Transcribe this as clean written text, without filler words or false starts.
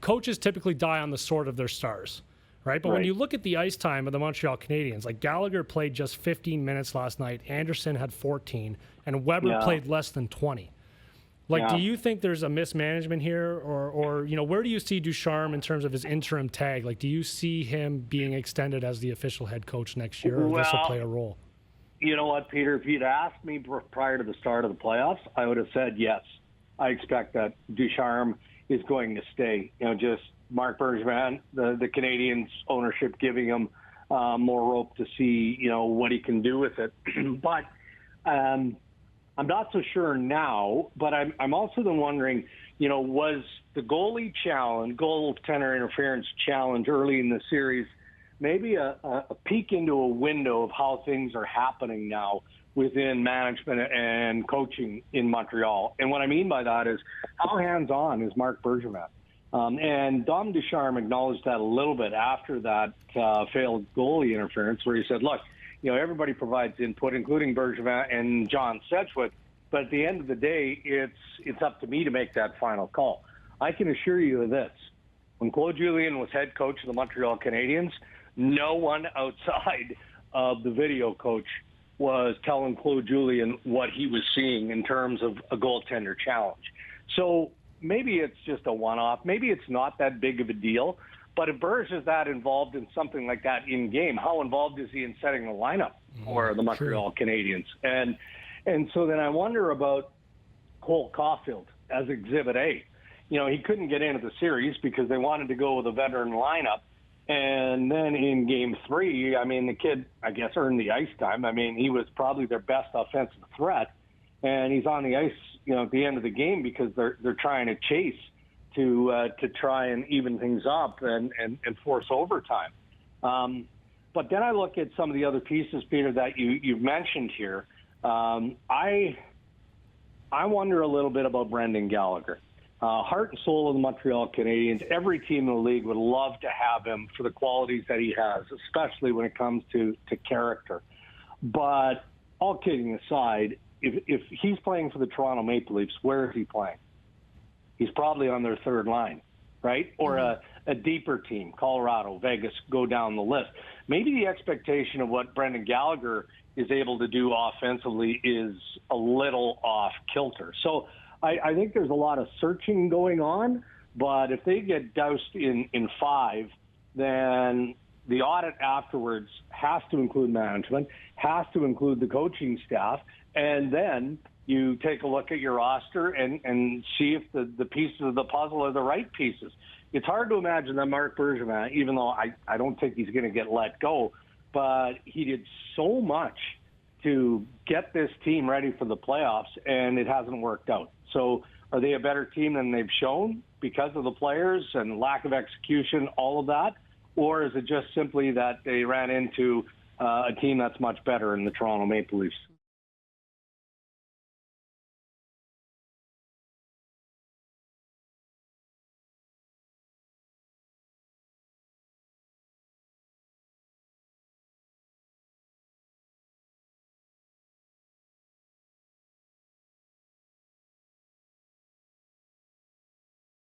coaches typically die on the sword of their stars, right? But when you look at the ice time of the Montreal Canadiens, like Gallagher played just 15 minutes last night, Anderson had 14, and Weber played less than 20. Like, do you think there's a mismanagement here, or where do you see Ducharme in terms of his interim tag? Like, do you see him being extended as the official head coach next year, or this will play a role? You know what, Peter? If you'd asked me prior to the start of the playoffs, I would have said yes. I expect that Ducharme is going to stay. Just Marc Bergevin, the Canadiens ownership giving him more rope to see, what he can do with it. But I'm not so sure now, but I'm also then wondering, was the goaltender interference challenge early in the series maybe a peek into a window of how things are happening now within management and coaching in Montreal? And what I mean by that is, how hands-on is Marc Bergevin? And Dom Ducharme acknowledged that a little bit after that failed goalie interference, where he said, look, everybody provides input, including Bergevin and John Sedgwick, but at the end of the day, it's up to me to make that final call. I can assure you of this. When Claude Julien was head coach of the Montreal Canadiens, no one outside of the video coach was telling Claude Julien what he was seeing in terms of a goaltender challenge. So maybe it's just a one-off. Maybe it's not that big of a deal. But if Berge is that involved in something like that in game, how involved is he in setting the lineup for the Montreal Canadiens? And so then I wonder about Cole Caulfield as Exhibit A. He couldn't get into the series because they wanted to go with a veteran lineup. And then in Game 3, the kid, I guess, earned the ice time. He was probably their best offensive threat. And he's on the ice, at the end of the game because they're trying to chase to try and even things up and force overtime. But then I look at some of the other pieces, Peter, that you've mentioned here. I wonder a little bit about Brendan Gallagher. Heart and soul of the Montreal Canadiens. Every team in the league would love to have him for the qualities that he has, especially when it comes to character. But all kidding aside, if he's playing for the Toronto Maple Leafs, where is he playing? He's probably on their third line, right? Or a deeper team, Colorado, Vegas, go down the list. Maybe the expectation of what Brendan Gallagher is able to do offensively is a little off kilter. So I think there's a lot of searching going on, but if they get doused in 5, then the audit afterwards has to include management, has to include the coaching staff, and then you take a look at your roster and see if the pieces of the puzzle are the right pieces. It's hard to imagine that Marc Bergevin, even though I don't think he's going to get let go, but he did so much to get this team ready for the playoffs, and it hasn't worked out. So are they a better team than they've shown because of the players and lack of execution, all of that? Or is it just simply that they ran into a team that's much better in the Toronto Maple Leafs?